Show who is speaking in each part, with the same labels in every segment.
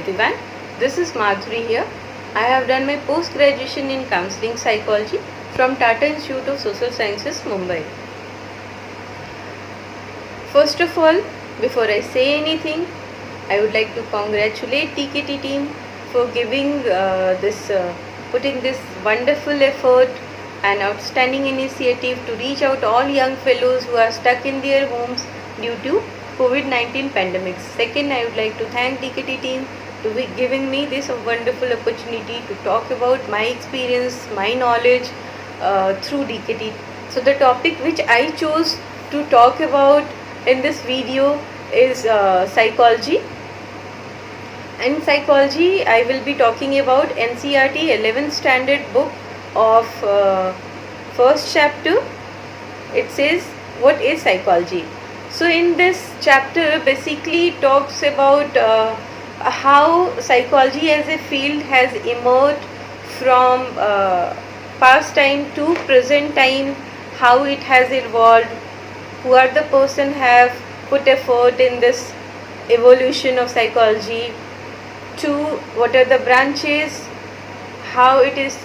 Speaker 1: everyone. This is Madhuri here. I have done my post-graduation in counseling psychology from Tata Institute of Social Sciences, Mumbai. First of all, before I say anything, I would like to congratulate TKT team for giving putting this wonderful effort and outstanding initiative to reach out all young fellows who are stuck in their homes due to COVID-19 pandemic. Second, I would like to thank DKT team to be giving me this wonderful opportunity to talk about my experience, my knowledge through DKT. So the topic which I chose to talk about in this video is psychology. In psychology, I will be talking about NCERT 11th standard book of first chapter. It says, what is psychology? So in this chapter basically talks about how psychology as a field has emerged from past time to present time, how it has evolved, who are the person have put effort in this evolution of psychology, to what are the branches, how it is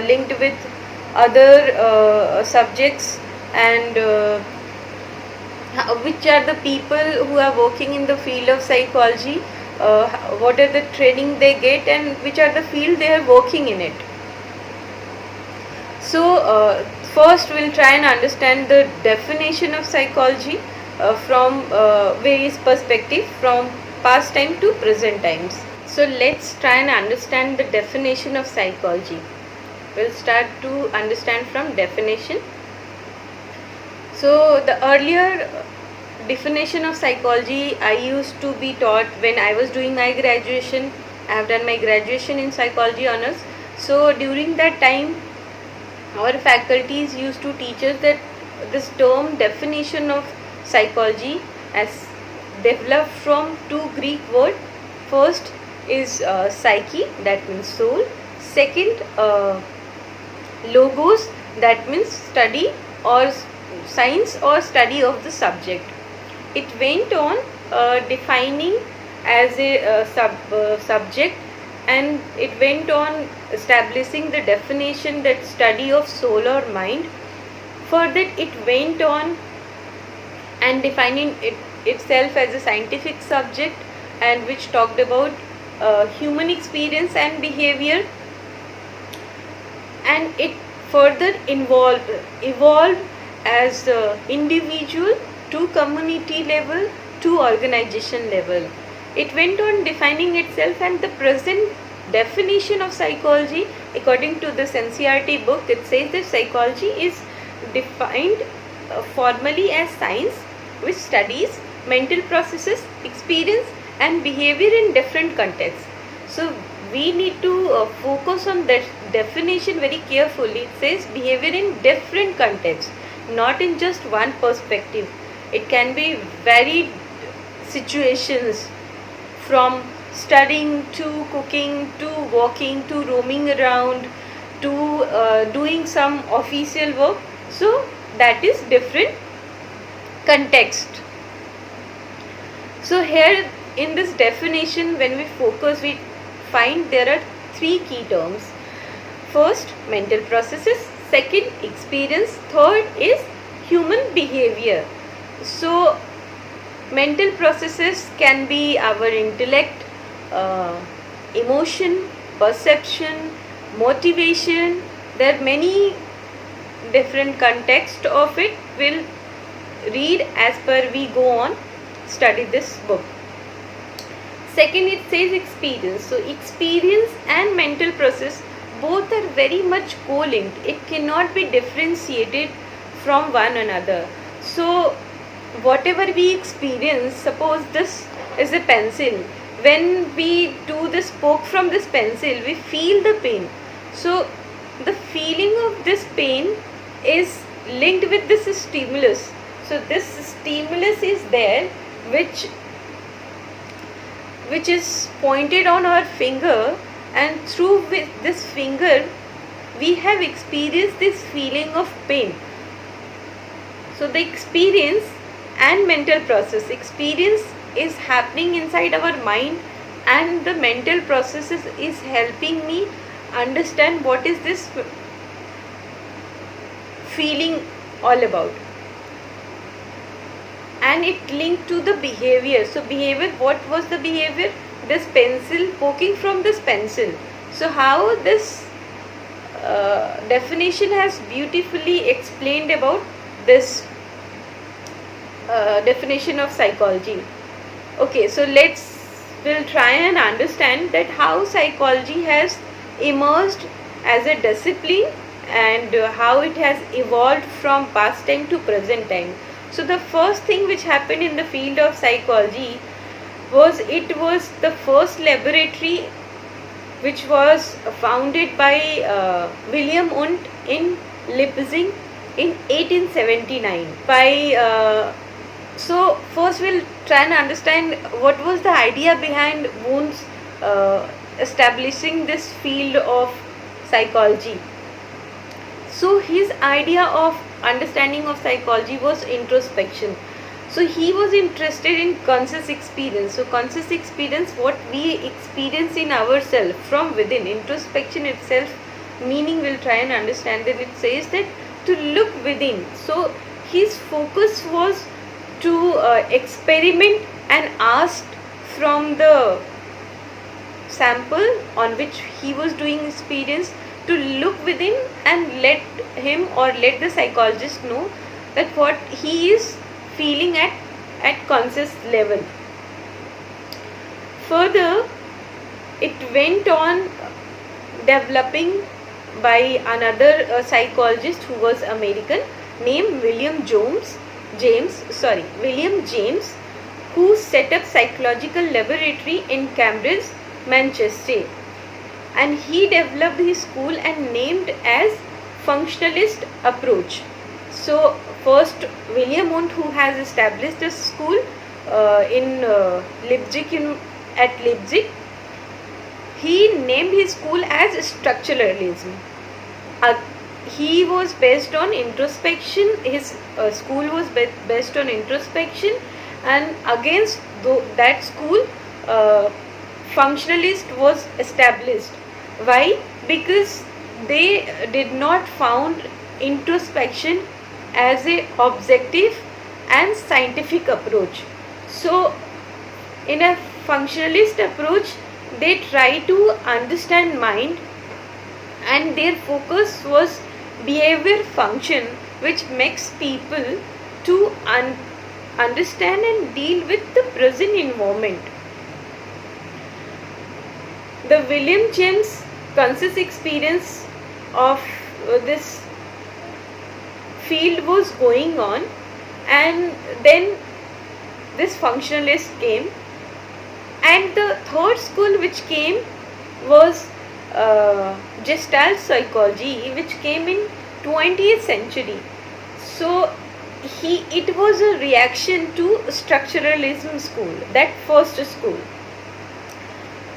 Speaker 1: linked with other subjects, and which are the people who are working in the field of psychology, what are the training they get, and which are the field they are working in it. So first we'll try and understand the definition of psychology from various perspectives, from past time to present times. So let's try and understand the definition of psychology. We'll start to understand from definition. So the earlier definition of psychology I used to be taught when I was doing my graduation. I have done my graduation in psychology honors. So during that time, our faculties used to teach us that this term definition of psychology as developed from two Greek words. First is psyche, that means soul. Second, logos, that means study or science or study of the subject. It went on defining as a subject, and it went on establishing the definition that study of soul or mind. Further, it went on and defining itself as a scientific subject, and which talked about human experience and behavior, and it further evolved as individual to community level to organization level. It went on defining itself, and the present definition of psychology according to this NCERT book, it says that psychology is defined formally as science which studies mental processes, experience and behavior in different contexts. So we need to focus on that definition very carefully. It says behavior in different contexts, not in just one perspective. It can be varied situations, from studying to cooking to walking to roaming around to doing some official work. So that is different context. So here in this definition, when we focus, we find there are three key terms. First, mental processes. Second, experience. Third is human behavior. So mental processes can be our intellect, emotion, perception, motivation. There are many different contexts of it. We'll read as per we go on study this book. Second, it says experience. So experience and mental process both are very much co-linked. It cannot be differentiated from one another. So whatever we experience, suppose this is a pencil. When we do this poke from this pencil, we feel the pain. So the feeling of this pain is linked with this stimulus. So this stimulus is there, which is pointed on our finger, and through this finger we have experienced this feeling of pain. So the experience and mental process, experience is happening inside our mind and the mental processes is helping me understand what is this feeling all about. And it linked to the behavior. So behavior, what was the behavior? This pencil, poking from this pencil. So how this definition has beautifully explained about this definition of psychology. Okay, so we'll try and understand that how psychology has emerged as a discipline and how it has evolved from past time to present time. So the first thing which happened in the field of psychology was it was the first laboratory which was founded by William Wundt in Leipzig in 1879. So first we'll try and understand what was the idea behind Wundt's establishing this field of psychology. So his idea of understanding of psychology was introspection. So he was interested in conscious experience. So conscious experience, what we experience in ourselves from within. Introspection itself, meaning we'll try and understand that it says that to look within. So his focus was to experiment and ask from the sample on which he was doing experience to look within and let him or let the psychologist know that what he is feeling at conscious level. Further, it went on developing by another psychologist who was American named William James, who set up psychological laboratory in Cambridge, Manchester, and he developed his school and named as functionalist approach. So first William Wundt, who has established a school in Leipzig, he named his school as structuralism. He was based on introspection. His school was based on introspection, and against that school functionalist was established. Why? Because they did not found introspection as a objective and scientific approach. So in a functionalist approach, they try to understand mind, and their focus was behavior function, which makes people to understand and deal with the present environment. The William James conscious experience of this field was going on, and then this functionalist came, and the third school which came was Gestalt psychology, which came in 20th century. So it was a reaction to structuralism school, that first school.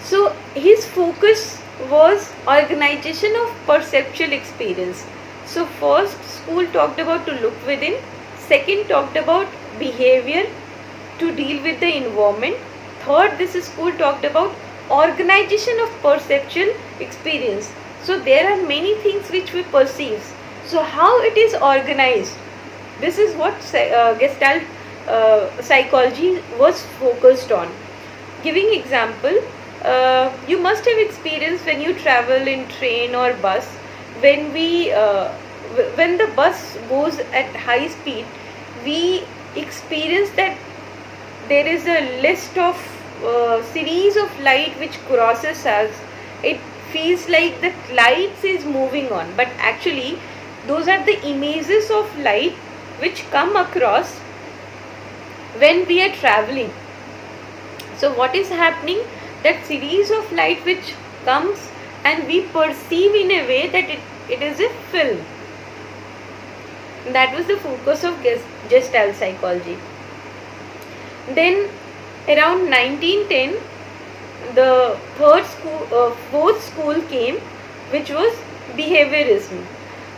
Speaker 1: So his focus was organization of perceptual experience. So first school talked about to look within, second talked about behavior to deal with the environment, third this school talked about organization of perceptual experience. So there are many things which we perceive. So how it is organized, this is what Gestalt psychology was focused on. Giving example, you must have experienced when you travel in train or bus, when the bus goes at high speed, we experience that there is a list of series of light which crosses us. It feels like the lights is moving on, but actually those are the images of light which come across when we are traveling. So what is happening, that series of light which comes and we perceive in a way that it is a film. That was the focus of Gestalt psychology. Then around 1910, the fourth school came, which was behaviorism.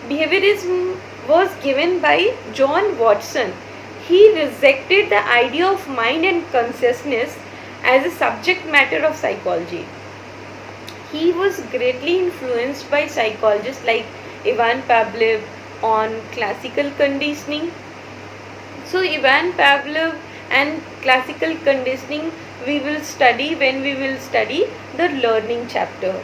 Speaker 1: Behaviorism was given by John Watson. He rejected the idea of mind and consciousness as a subject matter of psychology. He was greatly influenced by psychologists like Ivan Pavlov on classical conditioning. So Ivan Pavlov and classical conditioning we will study when we will study the learning chapter.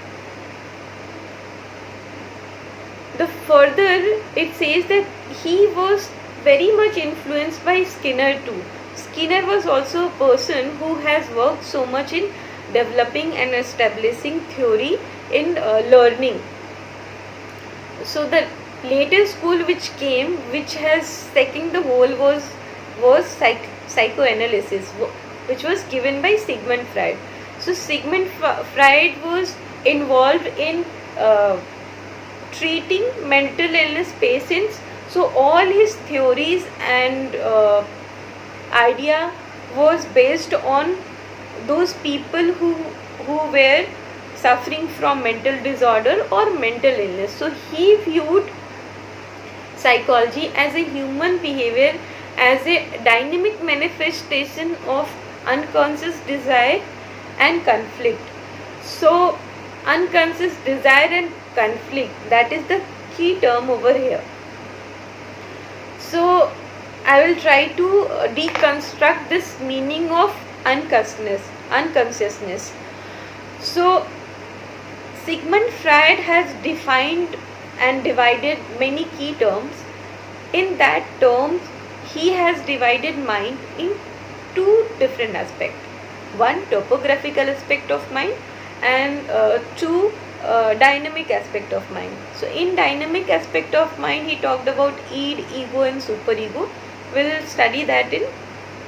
Speaker 1: The further it says that he was very much influenced by Skinner too. Skinner was also a person who has worked so much in developing and establishing theory in learning. So the latest school which came, which has second the whole, was psychoanalysis, which was given by Sigmund Freud. So Sigmund Freud was involved in treating mental illness patients. So all his theories and idea was based on those people who were suffering from mental disorder or mental illness. So he viewed psychology as a human behavior, as a dynamic manifestation of unconscious desire and conflict. So unconscious desire and conflict, that is the key term over here. So I will try to deconstruct this meaning of unconsciousness. So Sigmund Freud has defined and divided many key terms. In that terms, he has divided mind in two different aspects. One, topographical aspect of mind, and two, dynamic aspect of mind. So in dynamic aspect of mind, he talked about id, ego and superego. We will study that in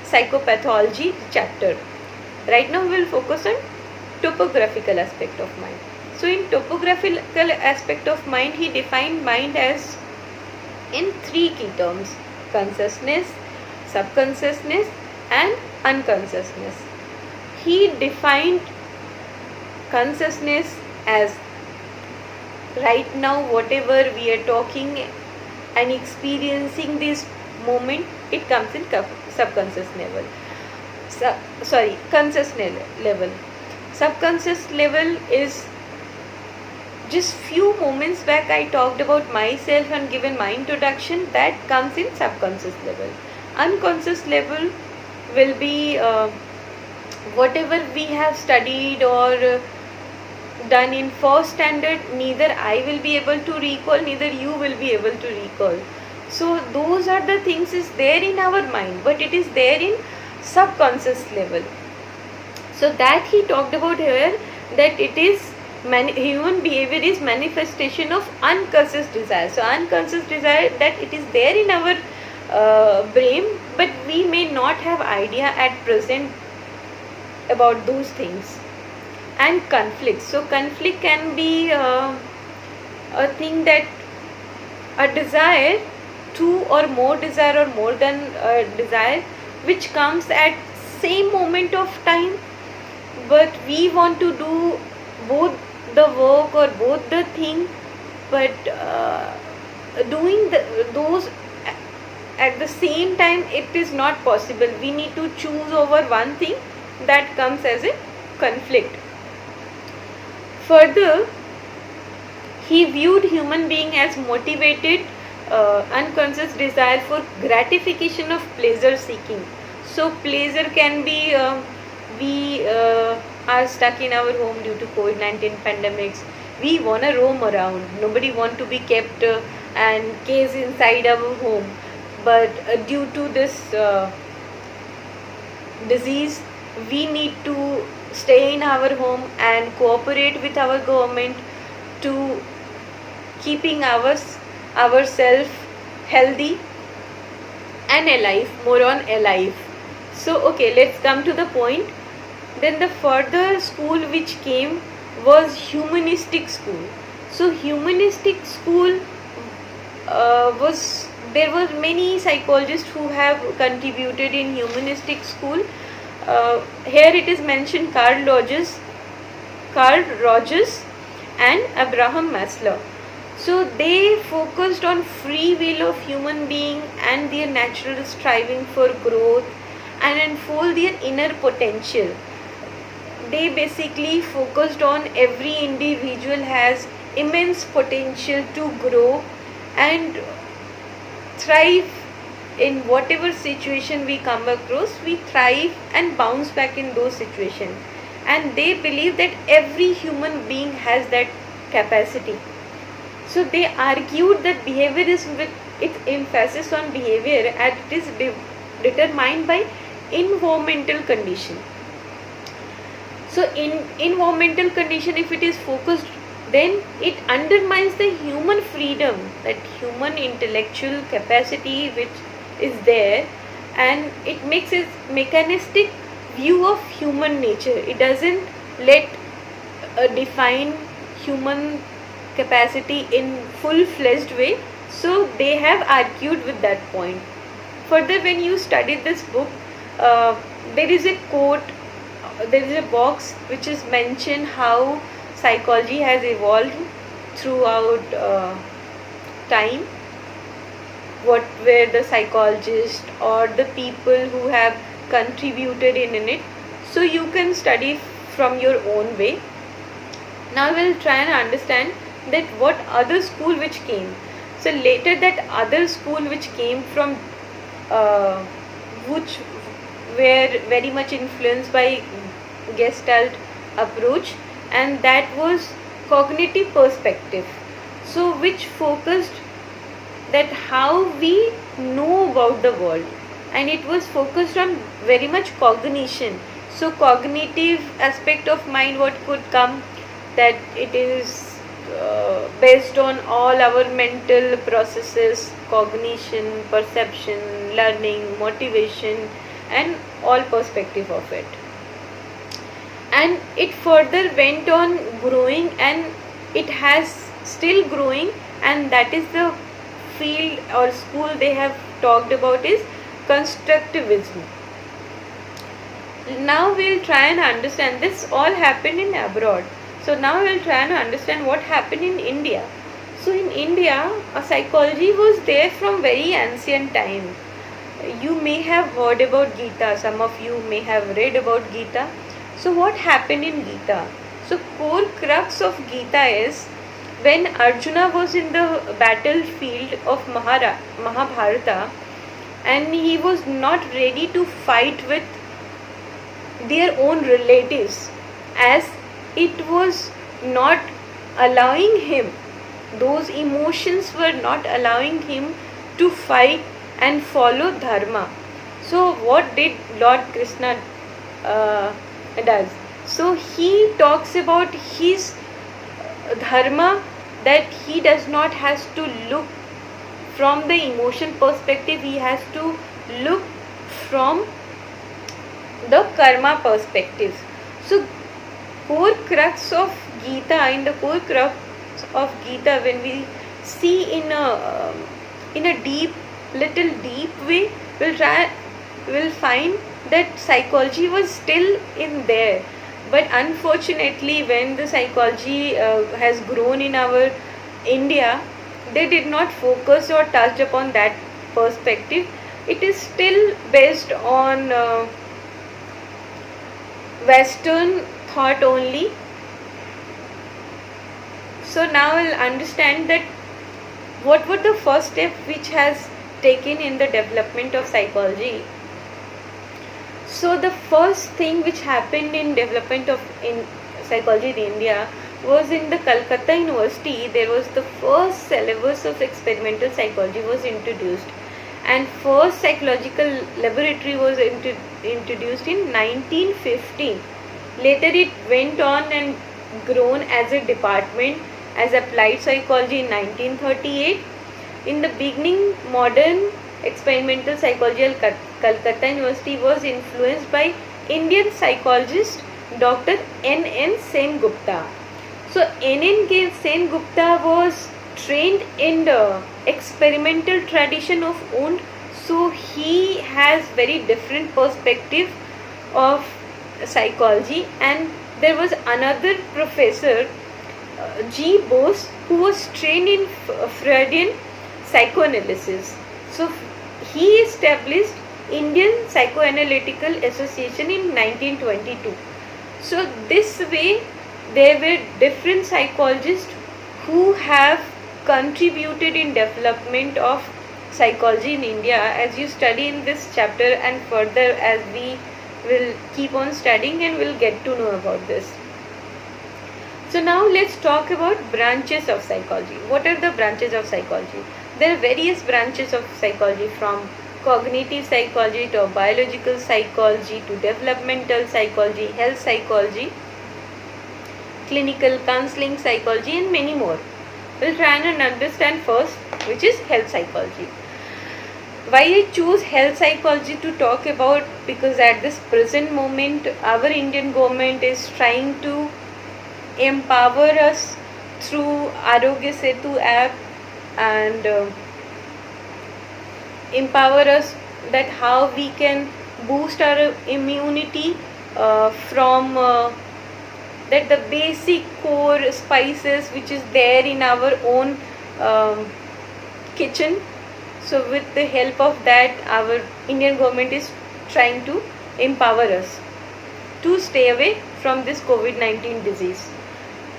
Speaker 1: psychopathology chapter. Right now we will focus on topographical aspect of mind. So in topographical aspect of mind, he defined mind as in three key terms: consciousness, subconsciousness and unconsciousness. He defined consciousness as right now whatever we are talking and experiencing this moment, it comes in subconscious level. Conscious level. Subconscious level is just few moments back I talked about myself and given my introduction. That comes in subconscious level. Unconscious level will be whatever we have studied or done in first standard, neither I will be able to recall, neither you will be able to recall. So those are the things is there in our mind, but it is there in subconscious level. So that he talked about here, that it is human behavior is manifestation of unconscious desire. So unconscious desire, that it is there in our brain, but we may not have idea at present about those things. And conflict. So conflict can be a thing that a desire, two or more desire or more than a desire, which comes at same moment of time, but we want to do both the work or both the thing, but doing those at the same time, it is not possible. We need to choose over one thing. That comes as a conflict. Further, he viewed human being as motivated unconscious desire for gratification of pleasure seeking. So pleasure can be we are stuck in our home due to COVID-19 pandemics. We want to roam around. Nobody want to be kept and caged inside our home. But due to this disease, we need to stay in our home and cooperate with our government to keeping ourselves healthy and alive, more on alive. So okay, let's come to the point. Then the further school which came was humanistic school. So humanistic school there were many psychologists who have contributed in humanistic school. Here it is mentioned Carl Rogers and Abraham Maslow. So they focused on free will of human being and their natural striving for growth and unfold their inner potential. they basically focused on every individual has immense potential to grow and thrive in whatever situation we come across. We thrive and bounce back in those situations, and they believe that every human being has that capacity. So they argued that behavior is, with its emphasis on behavior, and it is determined by environmental condition. So in environmental condition, if it is focused, then it undermines the human freedom, that human intellectual capacity which is there, and it makes a mechanistic view of human nature. It doesn't let define human capacity in full-fledged way. So they have argued with that point. Further, when you study this book, there is a quote, there is a box which is mentioned how psychology has evolved throughout time. What were the psychologists or the people who have contributed in it? So you can study from your own way. Now we'll try and understand that what other school which came. So later, that other school which came from which were very much influenced by Gestalt approach, and that was cognitive perspective. So which focused that how we know about the world, and it was focused on very much cognition. So cognitive aspect of mind, what could come, that it is based on all our mental processes, cognition, perception, learning, motivation, and all perspective of it. And it further went on growing, and it has still growing, and that is the field or school they have talked about is constructivism. Now we'll try and understand, this all happened in abroad. So now we'll try and understand what happened in India. So in India, a psychology was there from very ancient time. You may have heard about Gita, some of you may have read about Gita. So what happened in Gita? So core crux of Gita is when Arjuna was in the battlefield of Mahabharata, and he was not ready to fight with their own relatives, as it was not allowing him, those emotions were not allowing him to fight and follow dharma. So what did Lord Krishna does? So he talks about his dharma, that he does not has to look from the emotion perspective, he has to look from the karma perspective. So core crux of Gita, in the core crux of Gita, when we see in a deep, little deep way, we'll find that psychology was still in there. But unfortunately, when the psychology has grown in our India, they did not focus or touch upon that perspective. It is still based on Western thought only. So now we'll understand that what were the first step which has taken in the development of psychology. So the first thing which happened in development of in psychology in India was in the Calcutta University. There was the first syllabus of experimental psychology was introduced, and first psychological laboratory was introduced in 1950. Later it went on and grown as a department as applied psychology in 1938. In the beginning, modern experimental psychology at Calcutta University was influenced by Indian psychologist Dr. N.N. Sengupta. So N.N. Sengupta was trained in the experimental tradition of Und. So he has very different perspective of psychology. And there was another professor, G. Bose, who was trained in Freudian psychoanalysis. So he established Indian Psychoanalytical Association in 1922. So this way there were different psychologists who have contributed in development of psychology in India, as you study in this chapter and further as we will keep on studying and will get to know about this. So now let's talk about branches of psychology. What are the branches of psychology? There are various branches of psychology, from cognitive psychology to biological psychology to developmental psychology, health psychology, clinical counseling psychology, and many more. We'll try and understand first which is health psychology. Why I choose health psychology to talk about? Because at this present moment our Indian government is trying to empower us through Arogya Setu app and empower us that how we can boost our immunity from that the basic core spices which is there in our own kitchen. So with the help of that, our Indian government is trying to empower us to stay away from this COVID-19 disease.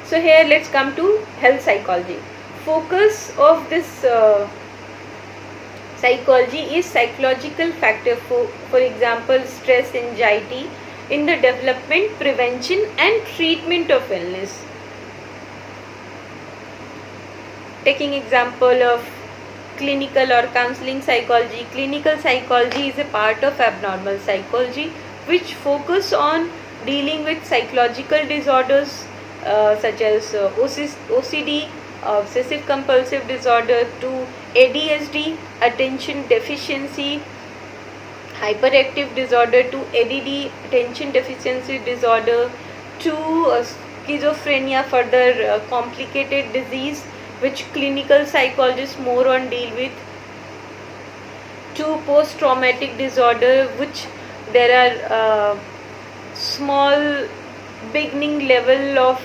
Speaker 1: So here let's come to health psychology. Focus of this psychology is psychological factor, for example stress, anxiety in the development, prevention and treatment of illness. Taking example of clinical or counseling psychology. Clinical psychology is a part of abnormal psychology which focus on dealing with psychological disorders such as OCD, obsessive compulsive disorder, to ADHD, attention deficiency hyperactive disorder, to ADD, attention deficiency disorder, to schizophrenia, further complicated disease which clinical psychologists more on deal with, to post traumatic disorder which there are small beginning level of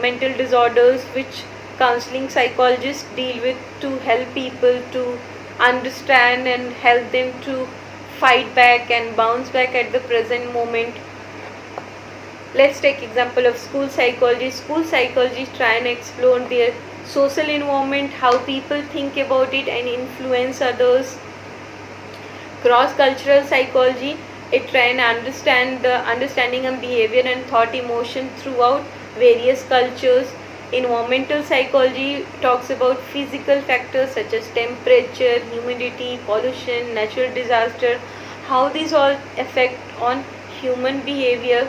Speaker 1: mental disorders which counseling psychologists deal with to help people to understand and help them to fight back and bounce back at the present moment. Let's take example of school psychology. School psychologists try and explore their social environment, how people think about it and influence others. Cross-cultural psychology, it try and understand the understanding and behavior and thought emotion throughout various cultures. Environmental psychology talks about physical factors such as temperature, humidity, pollution, natural disaster, how these all affect on human behavior.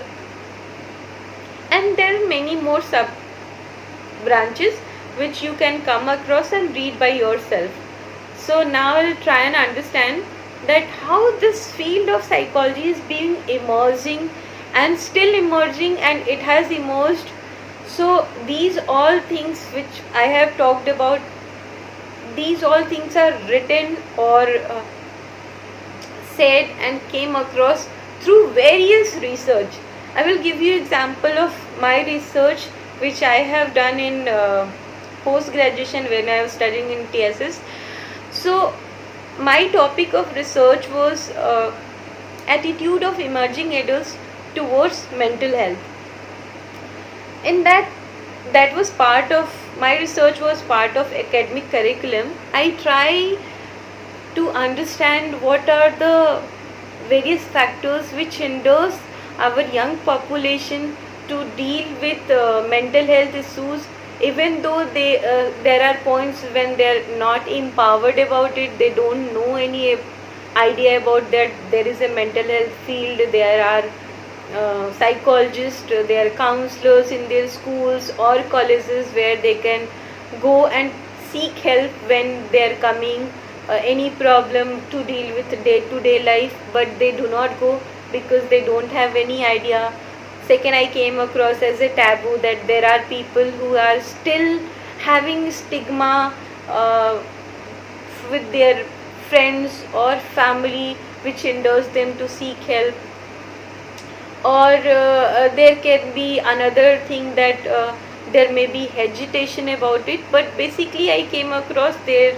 Speaker 1: And there are many more sub branches which you can come across and read by yourself. So now I'll try and understand that how this field of psychology is being emerging and still emerging, and it has emerged. So these all things which I have talked about, these all things are written or said and came across through various research. I will give you example of my research which I have done in post graduation when I was studying in TSS. So my topic of research was attitude of emerging adults towards mental health. In that was part of my research, was part of academic curriculum. I try to understand what are the various factors which hinders our young population to deal with mental health issues, even though there are points when they are not empowered about it, they don't know any idea about that there is a mental health field, there are psychologists, there are counselors in their schools or colleges where they can go and seek help when they are coming any problem to deal with day-to-day life, but they do not go because they don't have any idea. Second, I came across as a taboo that there are people who are still having stigma with their friends or family which hinders them to seek help. Or there can be another thing that there may be hesitation about it, but basically I came across that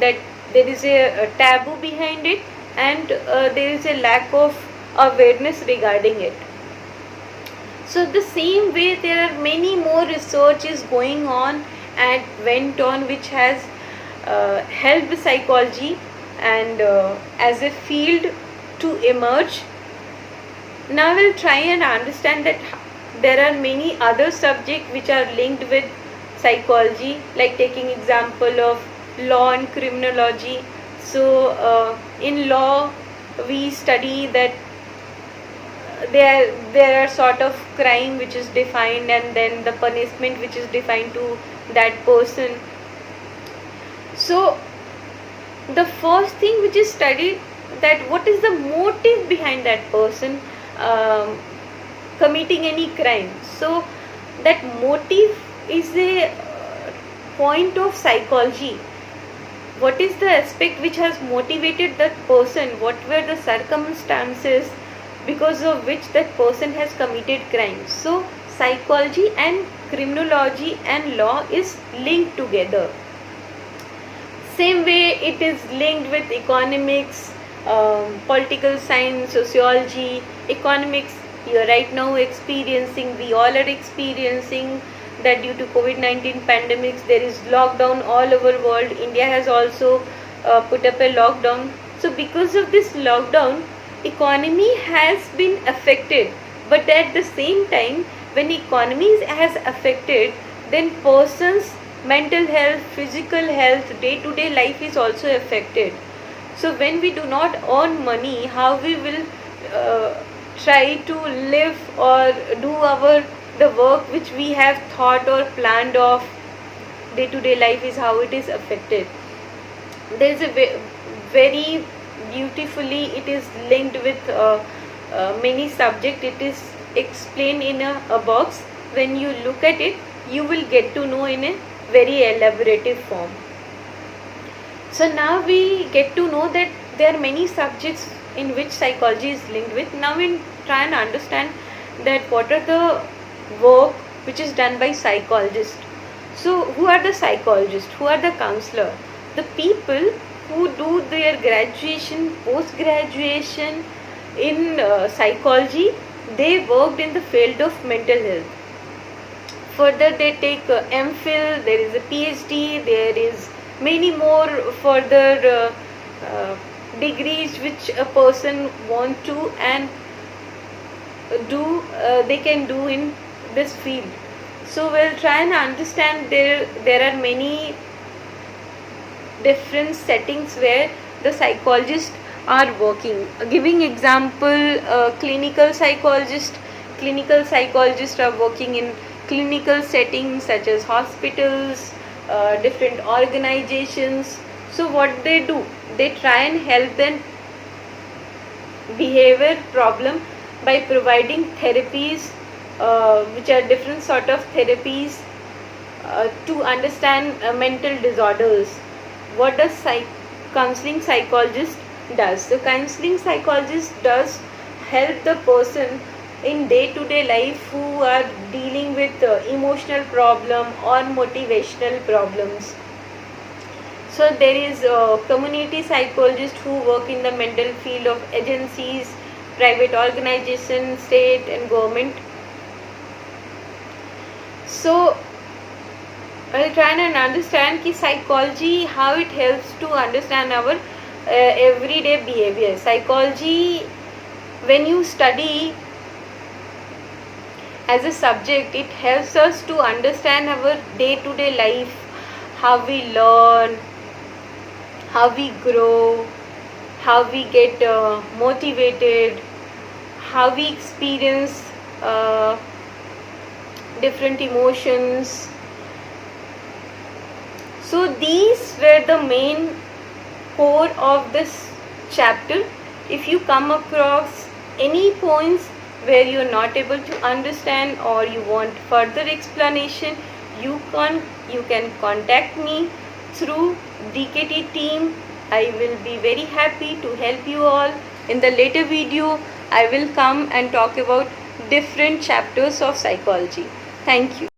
Speaker 1: there is a taboo behind it, and there is a lack of awareness regarding it. So the same way there are many more researches going on and went on which has helped psychology and as a field to emerge. Now we'll try and understand that there are many other subjects which are linked with psychology, like taking example of law and criminology. So in law we study that there are sort of crime which is defined and then the punishment which is defined to that person. So the first thing which is studied, that what is the motive behind that person committing any crime. So that motive is a point of psychology. What is the aspect which has motivated that person? What were the circumstances because of which that person has committed crimes? So psychology and criminology and law is linked together. Same way it is linked with economics, political science, sociology. Economics, you are right now experiencing, we all are experiencing that due to COVID-19 pandemics there is lockdown all over world. India has also put up a lockdown. So because of this lockdown, economy has been affected, but at the same time when economy has affected, then person's mental health, physical health, day-to-day life is also affected. So when we do not earn money, how we will try to live or do the work which we have thought or planned of? Day-to-day life is how it is affected. There is a very beautifully it is linked with many subjects. It is explained in a box. When you look at it, you will get to know in a very elaborative form. So now we get to know that there are many subjects in which psychology is linked with. Now we try and understand that what are the work which is done by psychologists. So who are the psychologists? Who are the counselor? The people who do their graduation, post-graduation in psychology, they worked in the field of mental health. Further they take MPhil, there is a PhD, there is many more further degrees which a person want to and do they can do in this field. So we'll try and understand there are many different settings where the psychologists are working. Giving example, clinical psychologists are working in clinical settings such as hospitals, different organizations. So what they do, they try and help them behavior problem by providing therapies, which are different sort of therapies to understand mental disorders. What does counseling psychologist does? So counseling psychologist does help the person in day-to-day life who are dealing with emotional problem or motivational problems. So there is a community psychologist who work in the mental field of agencies, private organizations, state and government. So I'll try and understand ki psychology, how it helps to understand our everyday behavior. Psychology, when you study as a subject, it helps us to understand our day-to-day life, how we learn, how we grow, how we get motivated, how we experience different emotions. So these were the main core of this chapter. If you come across any points where you are not able to understand or you want further explanation, you can contact me through DKT team. I will be very happy to help you all. In the later video, I will come and talk about different chapters of psychology. Thank you.